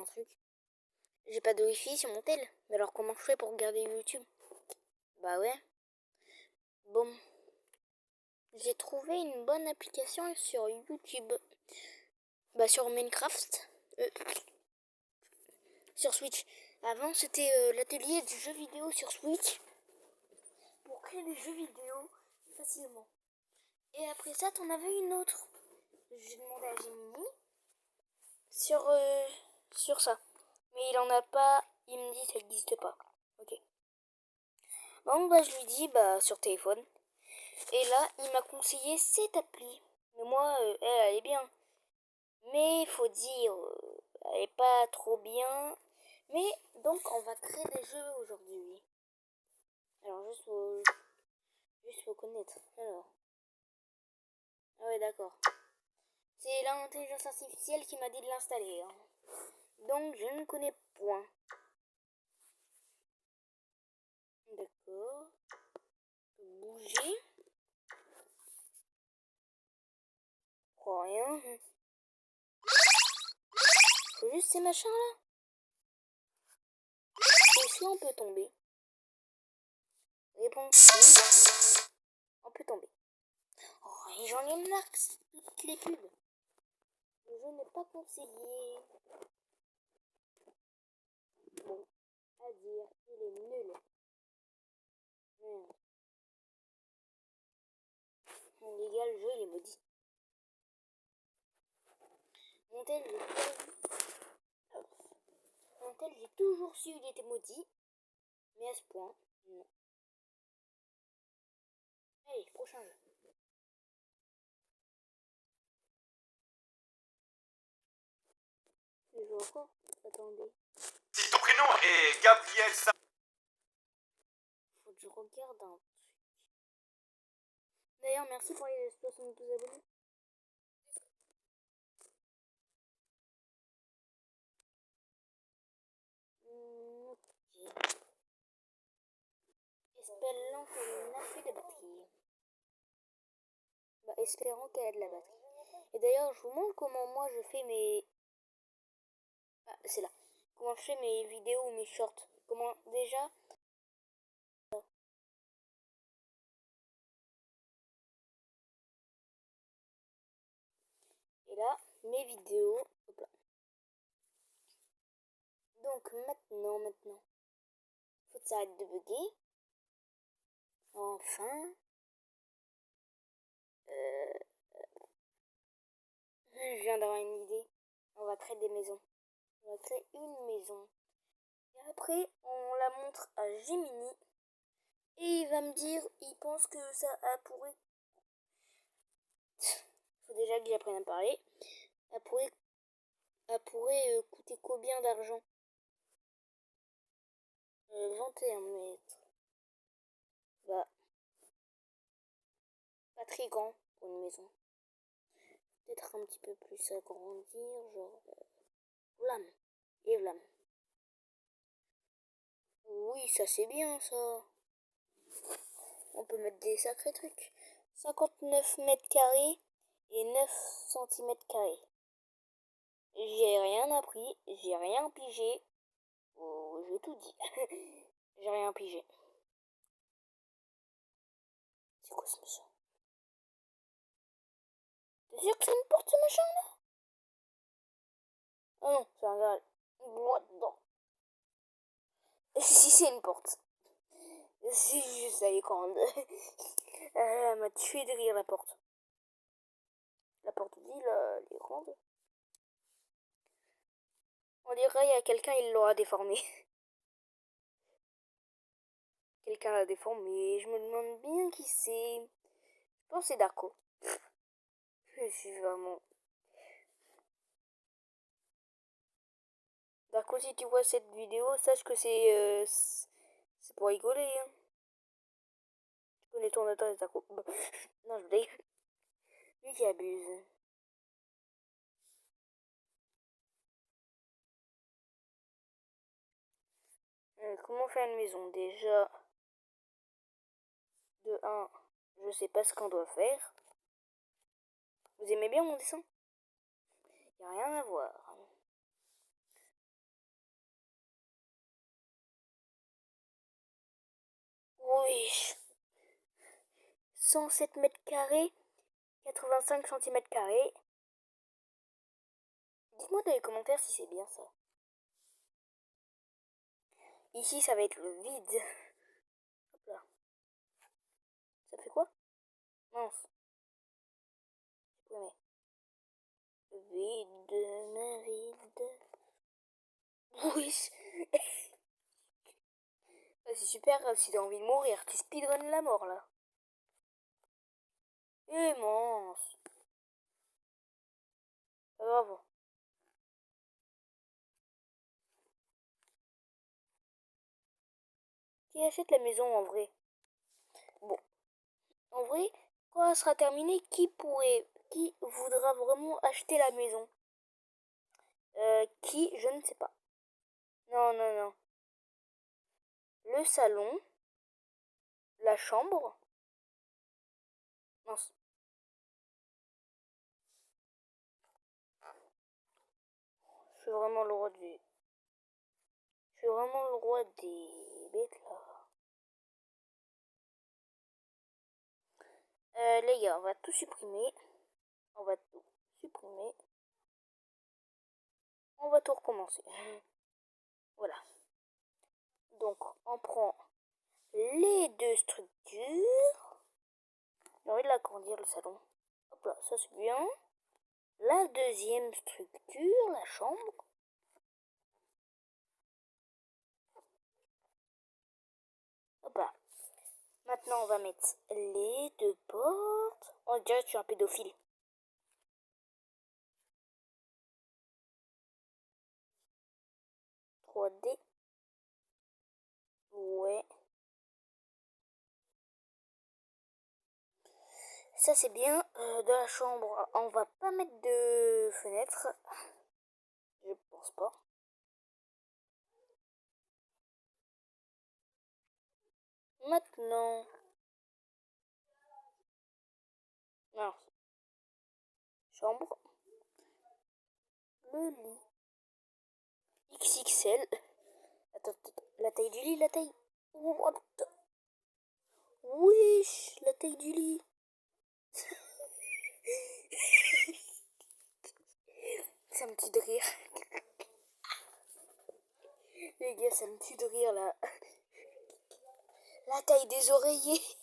un truc. J'ai pas de wifi sur mon tel. Mais alors comment je fais pour regarder YouTube? Bah ouais. Bon. J'ai trouvé une bonne application sur YouTube. Bah sur Minecraft. Sur Switch. Avant c'était l'atelier du jeu vidéo sur Switch. Pour créer des jeux vidéo facilement. Et après ça t'en avais une autre. J'ai demandé à Gemini. Sur ça. Mais il en a pas. Il me dit que ça n'existe pas. Ok. Donc bah je lui dis bah sur téléphone. Et là il m'a conseillé cette appli. Mais moi elle est bien. Mais il faut dire elle est pas trop bien. Mais donc on va créer des jeux aujourd'hui. Alors juste faut connaître. Alors. Ah ouais d'accord. C'est l'intelligence artificielle qui m'a dit de l'installer. Hein. Donc je ne connais point. D'accord. Bouger. Oh, rien. Faut juste ces machins là. Et si on peut tomber? Réponse oui. On peut tomber. Oh, et j'en ai marre toutes les pubs. Le jeu n'est pas conseillé. Bon, à dire, il est nul. Les gars, le jeu il est maudit. Mon tel, j'ai toujours su il était maudit. Mais à ce point, non. Allez, prochain jeu. Je joue encore? Attendez. Si ton prénom est Gabriel Sa... Faut que je regarde un truc. D'ailleurs, merci pour les 72 abonnés. Ok. Espérons qu'elle n'a plus de batterie. Bah, espérons qu'elle a de la batterie. Et d'ailleurs, je vous montre comment moi je fais mes... Ah, c'est là. Comment je fais mes vidéos ou mes shorts. Comment déjà... Et là, mes vidéos. Hop là. Donc maintenant. Faut que ça arrête de bugger. Enfin. Je viens d'avoir une idée. On va créer des maisons. On va créer une maison. Et après, on la montre à Gemini. Et il va me dire, il pense que ça pourrait... Faut déjà que j'apprenne à parler. Elle pourrait coûter combien d'argent? 21 mètres. Bah, pas très grand pour une maison. Peut-être un petit peu plus agrandir, genre... Vlam. Et vlam. Oui, ça c'est bien ça. On peut mettre des sacrés trucs. 59 mètres carrés et 9 centimètres carrés. J'ai rien appris, j'ai rien pigé. Oh, j'ai tout dit. J'ai rien pigé. C'est quoi ce machin? T'es sûr que c'est une porte ce machin là? Ah non, c'est un garage. What dedans? Si c'est une porte. C'est juste elle est grande. Elle m'a tué de rire la porte. La porte d'île, elle est grande. On dirait il y a quelqu'un, il l'aura déformé. Quelqu'un l'a déformé. Je me demande bien qui c'est. Je pense que c'est Darko. Je suis vraiment... Darko, si tu vois cette vidéo, sache que c'est pour rigoler. Hein. Tu connais ton adresse, Darko. Non, je blague. Lui qui abuse. Comment faire une maison? Déjà, de 1, je sais pas ce qu'on doit faire. Vous aimez bien mon dessin? Y a rien à voir. Oui. 107 mètres carrés, 85 centimètres carrés. Dites-moi dans les commentaires si c'est bien ça. Ici, ça va être le vide. Hop là. Ça fait quoi? Mince. Ouais. Vide, main vide. Oui. C'est super grave si t'as envie de mourir. Tu speedrun la mort là. Immense. Pas grave. Qui achète la maison en vrai? Bon. En vrai, quand elle sera terminée, qui voudra vraiment acheter la maison? Qui? Je ne sais pas. Non, non, non. Le salon, la chambre. Mince. Je suis vraiment le roi du. Je suis vraiment le roi des bêtes là. Les gars, on va tout supprimer. On va tout supprimer. On va tout recommencer. Voilà. Donc, on prend les deux structures. J'ai envie de l'agrandir le salon. Hop là, ça c'est bien. La deuxième structure, la chambre. Hop là. Maintenant, on va mettre les deux portes. On dirait que je suis un pédophile. « 3D. Ouais. Ça c'est bien. Dans la chambre, on va pas mettre de fenêtre. Je pense pas. Maintenant. Non. Chambre. Le lit. XXL. Attends, la taille du lit, la taille. What? Wesh, la taille du lit. Ça me tue de rire. Les gars, ça me tue de rire là. La taille des oreillers.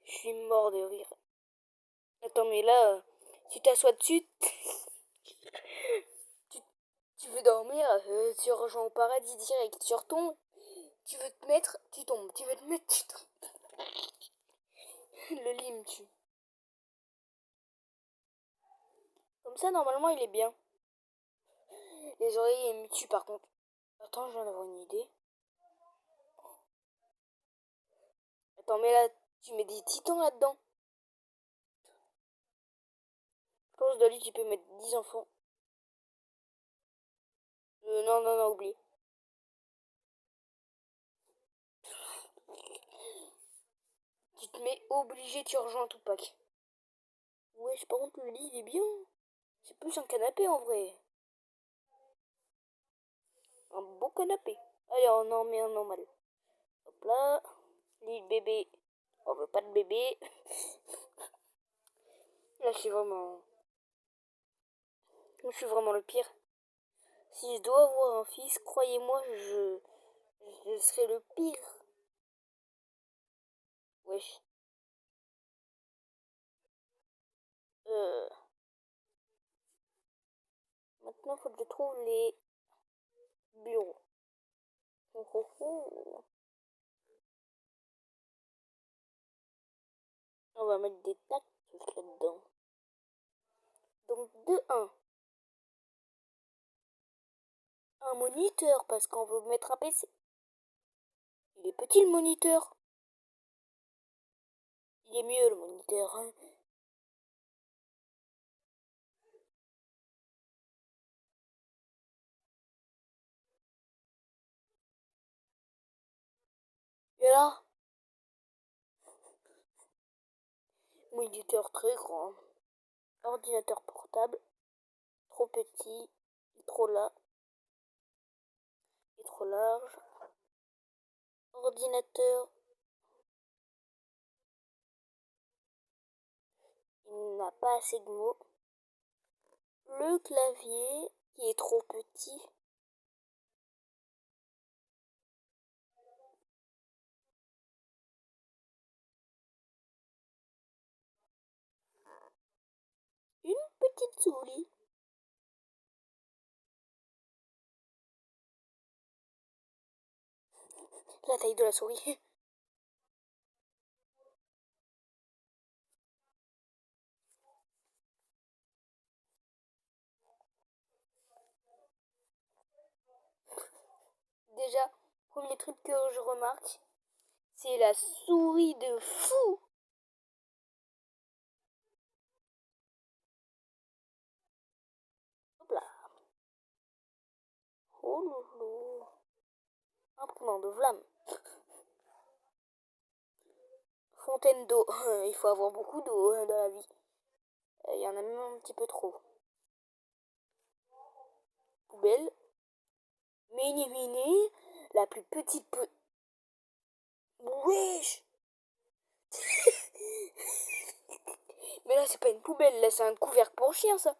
Je suis mort de rire. Attends, mais là, tu t'assois dessus, tu veux dormir, tu rejoins au paradis direct. Tu retombes, tu veux te mettre, tu tombes. Tu veux te mettre, tu tombes. Le lit me tue. Comme ça, normalement, il est bien. Les oreillers me tuent par contre. Attends, je viens d'avoir une idée. Attends, mais là, tu mets des titans là-dedans. Je pense que dans le lit, tu peux mettre 10 enfants. Non, non, non, oublie. Tu te mets obligé, tu rejoins tout pack. Ouais, par contre, le lit, il est bien. C'est plus un canapé en vrai. Un beau canapé. Allez, on en met un normal. Hop là. Lit de bébé. On veut pas de bébé. Là, je suis vraiment le pire. Si je dois avoir un fils, croyez-moi, je serai le pire. Wesh. Euh, Maintenant, faut que je trouve les bureaux. Oh, oh, oh. On va mettre des cactus là-dedans. Donc, un moniteur, parce qu'on veut mettre un PC. Il est petit le moniteur. Il est mieux le moniteur. Hein. Et là, moniteur très grand. Ordinateur portable. Trop petit. Trop là. est trop large. Ordinateur, il n'a pas assez de mots. Le clavier qui est trop petit. Une petite souris. La taille de la souris. Déjà, premier truc que je remarque, c'est la souris de fou. Hop là. Oh loulou. Imprimante de flamme. Fontaine d'eau. Il faut avoir beaucoup d'eau dans la vie. Il y en a même un petit peu trop. Poubelle. Mini mini. La plus petite Wesh. Mais là, c'est pas une poubelle. Là, c'est un couvercle pour chien, ça.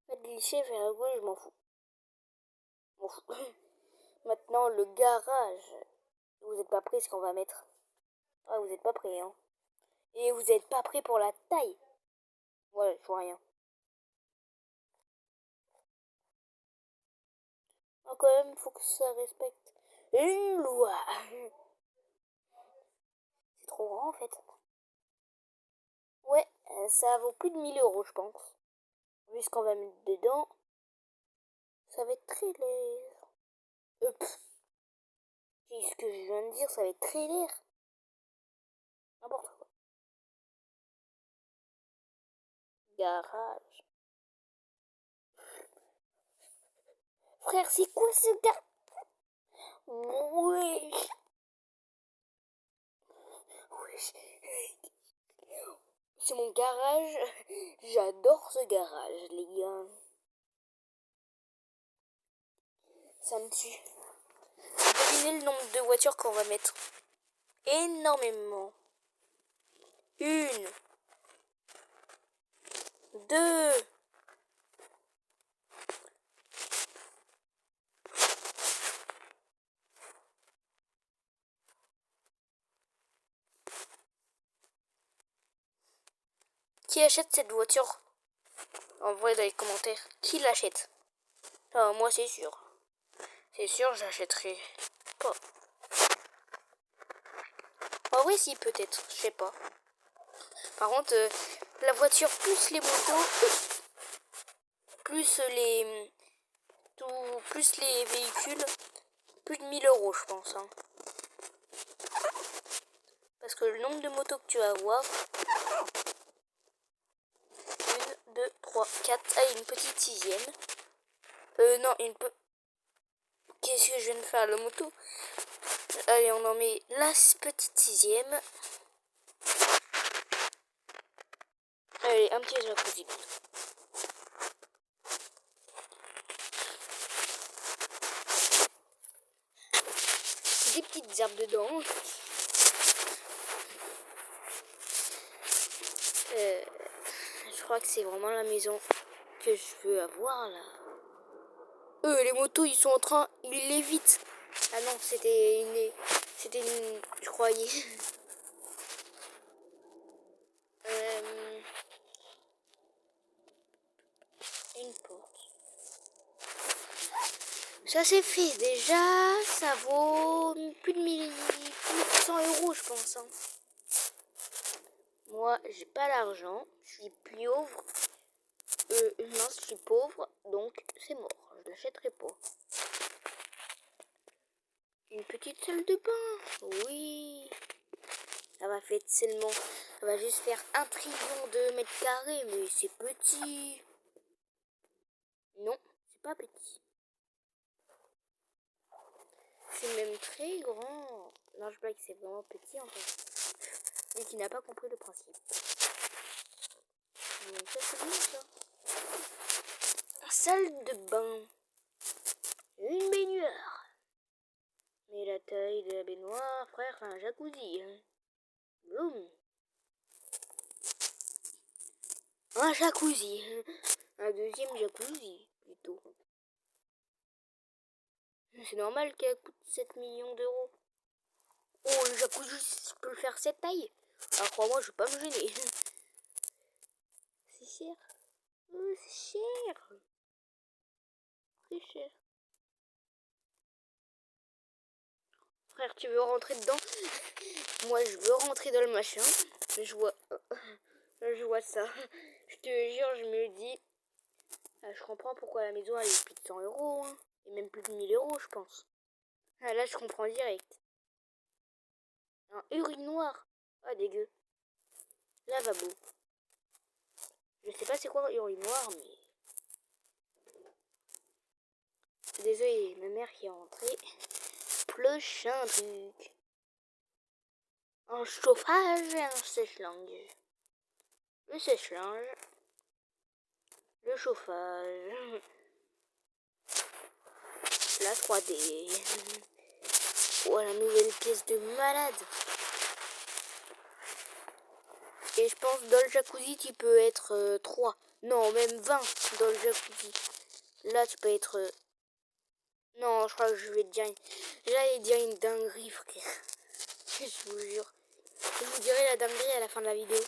Pas de glisser vers la gauche, je m'en fous. Maintenant, le garage. Vous êtes pas prêts ce qu'on va mettre. Ah, vous êtes pas prêts, hein. Et vous êtes pas prêts pour la taille. Ouais, je vois rien. Ah, quand même, faut que ça respecte une loi. C'est trop grand, en fait. Ouais, ça vaut plus de 1000 €, je pense. Vu ce qu'on va mettre dedans, ça va être très laid. Ce que je viens de dire, ça va être très laid. N'importe quoi. Garage. Frère, c'est quoi ce gars? Wesh. Wesh. C'est mon garage. J'adore ce garage, les gars. Ça me tue. Devinez le nombre de voitures qu'on va mettre. Énormément. 1, 2. Qui achète cette voiture? En vrai, dans les commentaires. Qui l'achète? Ah, moi, c'est sûr. C'est sûr, j'achèterai pas. Ah oui, si, peut-être. Je sais pas. Par contre, la voiture plus les motos, plus plus les véhicules, plus de 1000 €, je pense. Hein. Parce que le nombre de motos que tu vas avoir, 1, 2, 3, 4. Ah, une petite sixième. Non, Qu'est-ce que je viens de faire, la moto? Allez, on en met la petite sixième. Allez, un petit jacuzzi. Des petites herbes dedans. Je crois que c'est vraiment la maison que je veux avoir là. Les motos, ils sont en train, ils l'évitent. Ah non, je croyais. Une porte. Ça c'est fait déjà, ça vaut plus de 100 €, je pense. Hein. Moi, j'ai pas l'argent, je suis pauvre. Non, je suis pauvre, donc c'est mort, je l'achèterai pas. Une petite salle de bain, oui. Ça va juste faire 1 trillion de mètres carrés, mais c'est petit. Non, c'est pas petit. C'est même très grand. Non, je blague, c'est vraiment petit en fait. Mais qui n'a pas compris le principe. Donc ça c'est bien ça. Salle de bain. Une baignoire. Mais la taille de la baignoire, frère, c'est un jacuzzi. Hein. Bloom. Un jacuzzi. Un deuxième jacuzzi, plutôt. C'est normal qu'elle coûte 7 millions d'euros. Oh, le jacuzzi, je peux le faire cette taille. Alors crois-moi, je vais pas me gêner. C'est cher. Oh, c'est cher. Très cher. Frère, tu veux rentrer dedans? Moi, je veux rentrer dans le machin. Je vois ça. Je te jure, je me dis... Ah, je comprends pourquoi la maison, elle est plus de 100 euros. Hein. Et même plus de 1000 euros, je pense. Ah, là, je comprends direct. Un urinoir. Ah, dégueu. Lavabo. Je sais pas c'est quoi urinoir, mais... Désolé, ma mère qui est rentrée. Prochain truc. Un chauffage et un sèche-linge. Le sèche-linge. Le chauffage. La 3D. Oh, la nouvelle pièce de malade. Et je pense dans le jacuzzi, tu peux être 3. Non, même 20 dans le jacuzzi. Là, tu peux être... Non, je crois que je vais dire... J'allais dire une dinguerie, frère. Je vous jure. Je vous dirai la dinguerie à la fin de la vidéo.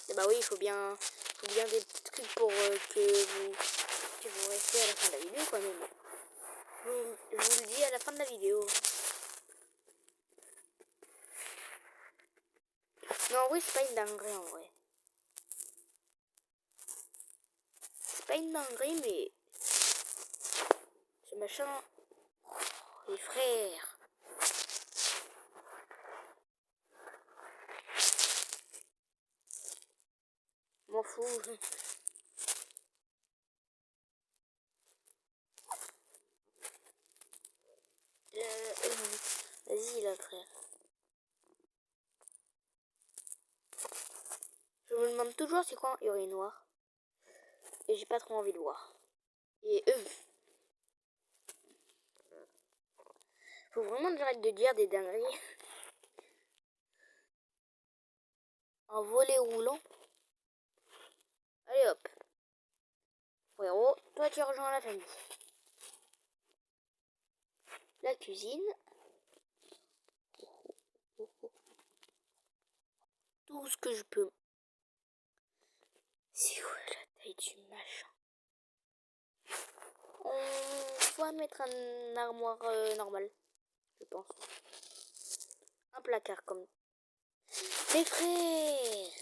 Et bah oui, il faut bien des petits trucs pour que vous restiez à la fin de la vidéo, quand même. Je vous le dis à la fin de la vidéo. Non, en vrai, c'est pas une dinguerie, en vrai. C'est pas une dinguerie, mais... Ce machin... Les frères... M'en fous. Vas-y, là, frère. Je me demande toujours c'est quoi un urinoir. Et j'ai pas trop envie de voir. Et faut vraiment que j'arrête de dire des dingueries. Un volet roulant. Allez hop. Frérot, toi tu rejoins la famille. La cuisine. Tout ce que je peux. C'est quoi la taille du machin? On va mettre un armoire normal, je pense. Un placard comme. Les frères.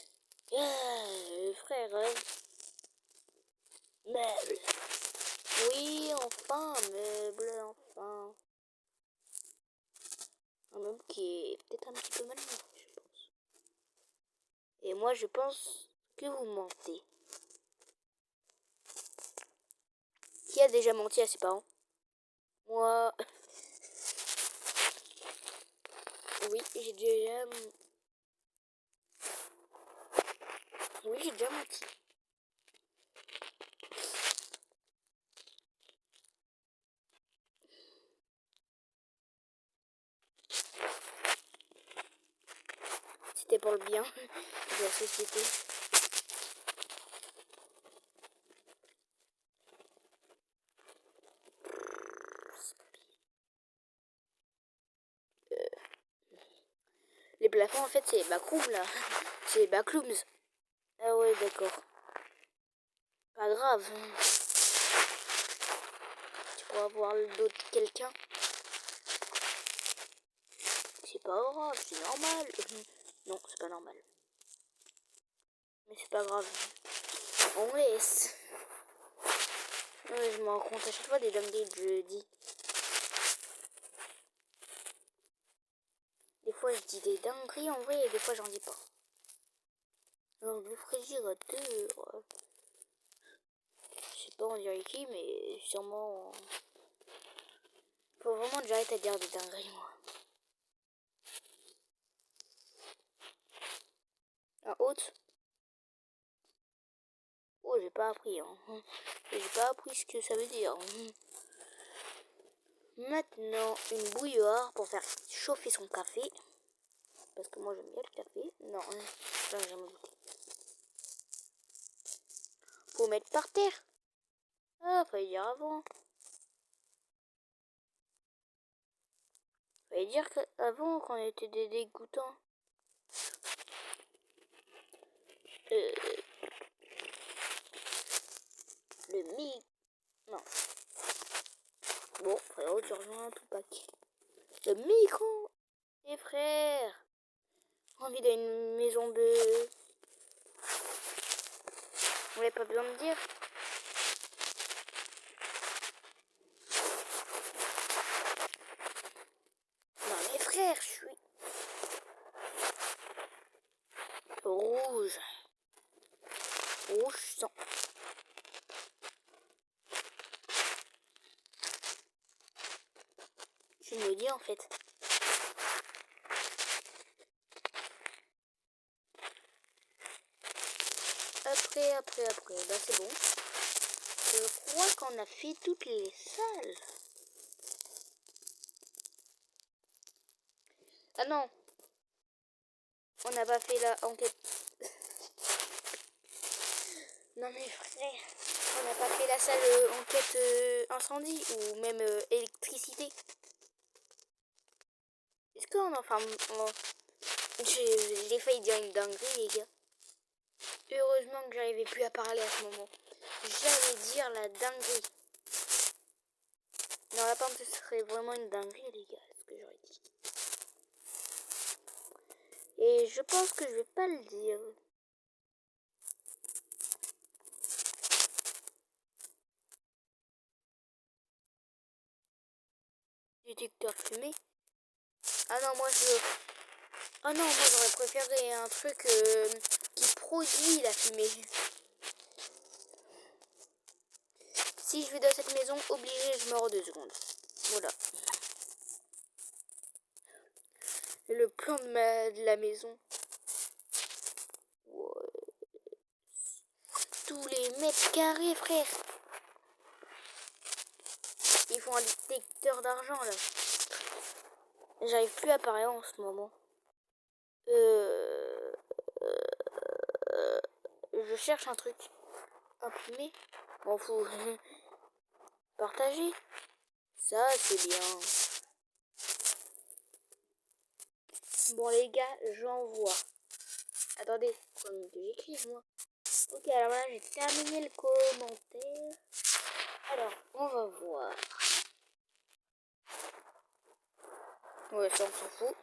Frère. Meuble. Oui, enfin, meuble, enfin. Un meuble qui est peut-être un petit peu mal mis, je pense. Et moi, je pense que vous mentez. Qui a déjà menti à ses parents? Moi... Oui, j'ai déjà... Oui, j'ai déjà menti. C'était pour le bien de la société. Les plafonds, en fait, c'est les backrooms, là. C'est les backrooms. Ah ouais, d'accord. Pas grave. Tu pourras voir le dos de quelqu'un. C'est pas grave, c'est normal. Non, c'est pas normal. Mais c'est pas grave. On laisse. Ouais, je me rends compte à chaque fois des dingueries que je dis. Des fois je dis des dingueries en vrai et des fois j'en dis pas. Alors le réfrigérateur. Je sais pas on dirait qui mais sûrement... Faut vraiment que j'arrête à dire des dingueries moi. Un haute. Oh, j'ai pas appris. Hein. J'ai pas appris ce que ça veut dire. Maintenant, une bouilloire pour faire chauffer son café. Parce que moi, j'aime bien le café. Non, j'en ai jamais goûté. Faut mettre par terre. Ah, fallait dire avant. Fallait dire qu'avant, quand on était des dégoûtants. Le mi... Non. Bon, frérot, tu rejoins un tout pack. Le micro. Et frère. Envie d'une maison de... On n'avait pas besoin de dire. Non mais frère, je suis... Rouge. Rouge sang. Je me dis en fait. Après, bah c'est bon. Je crois qu'on a fait toutes les salles. Ah non. On n'a pas fait la enquête. Non mais frère, on n'a pas fait la salle enquête incendie ou même électricité. Est-ce qu'on enfin... J'ai failli dire une dinguerie les gars. Heureusement que j'arrivais plus à parler à ce moment. J'allais dire la dinguerie. Non, la pente, ce serait vraiment une dinguerie, les gars, ce que j'aurais dit. Et je pense que je vais pas le dire. Détecteur fumé. Ah non, moi je... Ah non, moi j'aurais préféré un truc qui produit la fumée. Si je vais dans cette maison, obligé, je meurs en 2 secondes. Voilà. Le plan de la maison. Ouais. Tous les mètres carrés, frère. Ils font un détecteur d'argent, là. J'arrive plus à parler en ce moment. Je cherche un truc. Imprimer. M'en fous. Partager. Ça, c'est bien. Bon, les gars, j'envoie. Attendez, faut que j'écrive, moi. Ok, alors là, j'ai terminé le commentaire. Alors, on va voir. Ouais, ça, on s'en fout.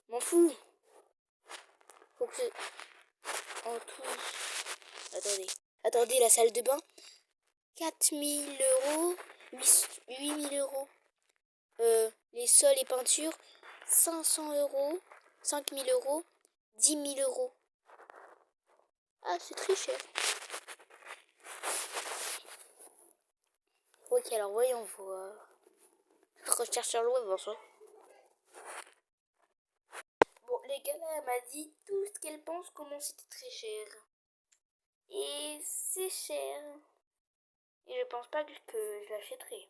M'en fous. Faut que en tout... Attendez, la salle de bain. 4 000 €. 8 000 €. Les sols et peintures. 500 €. 5 000 €. 10 000 €. Ah, c'est très cher. Ok, alors voyons voir. Je recherche sur le web, bonsoir. Bon, les gars, là, elle m'a dit tout ce qu'elle pense, comment c'était très cher. Et c'est cher. Et je pense pas que je l'achèterai.